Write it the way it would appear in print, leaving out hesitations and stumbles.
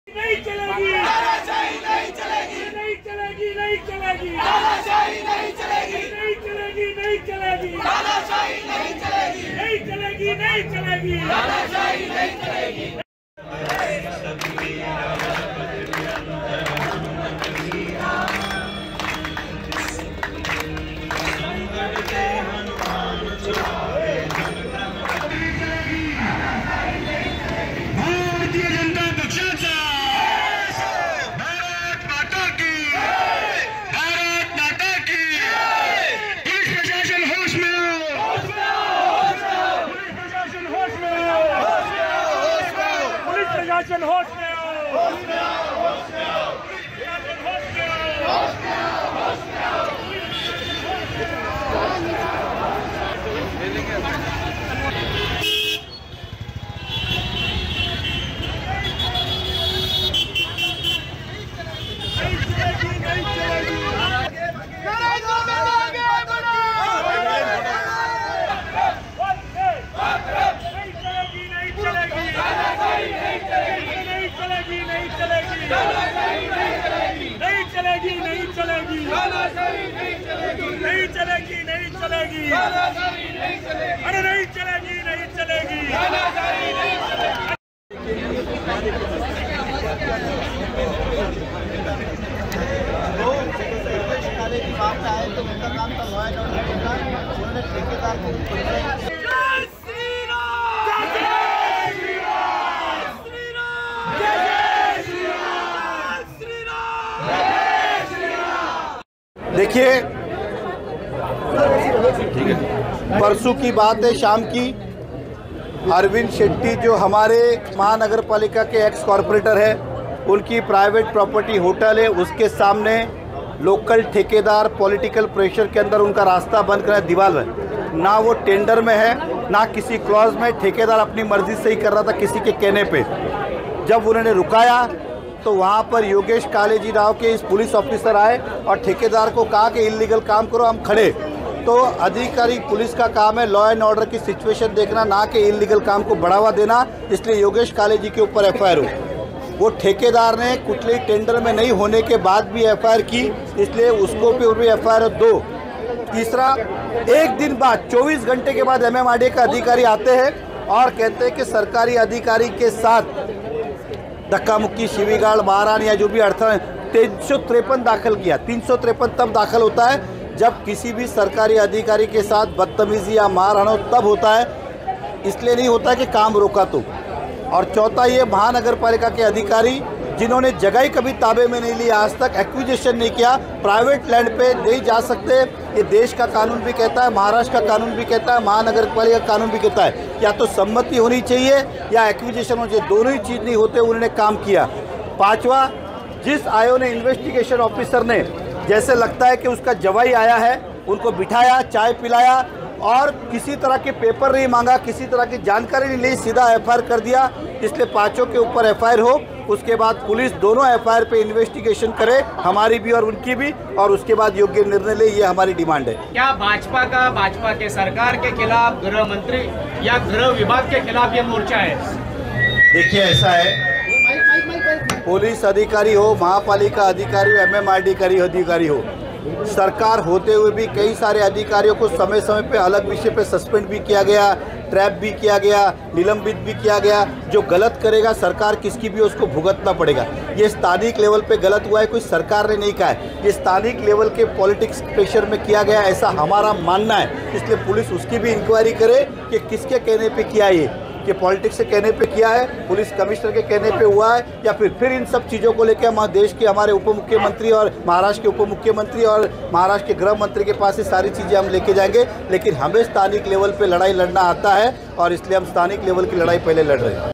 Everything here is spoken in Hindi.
नहीं चलेगी, नहीं चलेगी, नहीं चलेगी, नहीं चलेगी, नहीं चलेगी, नहीं चलेगी, नहीं चलेगी, नहीं चलेगी, नहीं चलेगी, नहीं चलेगी, नहीं चलेगी। भारतीय जनता पक्षाचा भारत माता की, भारत माता की। पुलिस प्रशासन होश में आओ, पुलिस प्रशासन होश में आओ, पुलिस प्रशासन होश में आओ, होश में आओ, होश में आओ, प्रशासन होश में आओ, होश में आओ, होश में आओ। नहीं चलेगी, नहीं चलेगी, अरे नहीं चलेगी, नहीं चलेगी। की बात आए तो उनका काम था लॉ एंड ऑर्डर का, उन्होंने ठेकेदार को देखिए, परसों की बात है, शाम की, अरविंद शेट्टी जो हमारे महानगर पालिका के एक्स कॉरपोरेटर है, उनकी प्राइवेट प्रॉपर्टी होटल है, उसके सामने लोकल ठेकेदार पॉलिटिकल प्रेशर के अंदर उनका रास्ता बंद कर दीवार है। ना वो टेंडर में है, ना किसी क्लॉज में, ठेकेदार अपनी मर्जी से ही कर रहा था किसी के कहने पे। जब उन्होंने रुकाया तो वहाँ पर योगेश कालेजी राव के इस पुलिस ऑफिसर आए और ठेकेदार को कहा कि इल्लीगल काम करो, हम खड़े। तो अधिकारी पुलिस का काम है लॉ एंड ऑर्डर की सिचुएशन देखना, ना कि इल्लीगल काम को बढ़ावा देना, इसलिए योगेश कालेजी के ऊपर एफआईआर हो। वो ठेकेदार ने कुटली टेंडर में नहीं होने के बाद भी एफआईआर की, इसलिए उसको भी एफआईआर 2। तीसरा, एक दिन बाद 24 घंटे के बाद एमएमआरडीए का अधिकारी आते हैं और कहते हैं कि सरकारी अधिकारी के साथ धक्का मुक्की, शिवीगाड़, मारहाण या जो भी अड़थन 353 दाखिल किया। 353 तब दाखिल होता है जब किसी भी सरकारी अधिकारी के साथ बदतमीजी या मारहाण हो, तब होता है, इसलिए नहीं होता कि काम रोका तो। और चौथा, ये महानगर पालिका के अधिकारी जिन्होंने जगह ही कभी ताबे में नहीं ली, आज तक एक्विजिशन नहीं किया, प्राइवेट लैंड पे नहीं जा सकते, ये देश का कानून भी कहता है, महाराष्ट्र का कानून भी कहता है, महानगर पालिका का कानून भी कहता है, या तो सम्मति होनी चाहिए या एक्विजिशन होनी चाहिए, दोनों ही चीज़ नहीं होते, उन्होंने काम किया। पांचवा, जिस आयो ने इन्वेस्टिगेशन ऑफिसर ने जैसे लगता है कि उसका जवाई आया है, उनको बिठाया, चाय पिलाया और किसी तरह के पेपर नहीं मांगा, किसी तरह की जानकारी नहीं ली, सीधा एफआईआर कर दिया, इसलिए पांचों के ऊपर एफआईआर हो। उसके बाद पुलिस दोनों एफआईआर पे इन्वेस्टिगेशन करे, हमारी भी और उनकी भी, और उसके बाद योग्य निर्णय ले, ये हमारी डिमांड है। क्या भाजपा के सरकार के खिलाफ गृह मंत्री या गृह विभाग के खिलाफ ये मोर्चा है? देखिए, ऐसा है, पुलिस अधिकारी हो, महापालिका अधिकारी हो, एमएमआरडी अधिकारी हो, सरकार होते हुए भी कई सारे अधिकारियों को समय समय पे अलग विषय पे सस्पेंड भी किया गया, ट्रैप भी किया गया, निलंबित भी किया गया। जो गलत करेगा सरकार किसकी भी उसको भुगतना पड़ेगा। ये स्थानिक लेवल पे गलत हुआ है, कोई सरकार ने नहीं कहा है, ये स्थानिक लेवल के पॉलिटिक्स प्रेशर में किया गया, ऐसा हमारा मानना है। इसलिए पुलिस उसकी भी इंक्वायरी करे कि किसके कहने पे किया ये, कि पॉलिटिक्स के कहने पे किया है, पुलिस कमिश्नर के कहने पे हुआ है, या फिर इन सब चीज़ों को लेकर हम देश के हमारे उप मुख्यमंत्री और महाराष्ट्र के उप मुख्यमंत्री और महाराष्ट्र के गृह मंत्री के पास ये सारी चीज़ें हम लेके जाएंगे। लेकिन हमें स्थानिक लेवल पे लड़ाई लड़ना आता है और इसलिए हम स्थानिक लेवल की लड़ाई पहले लड़ रहे हैं।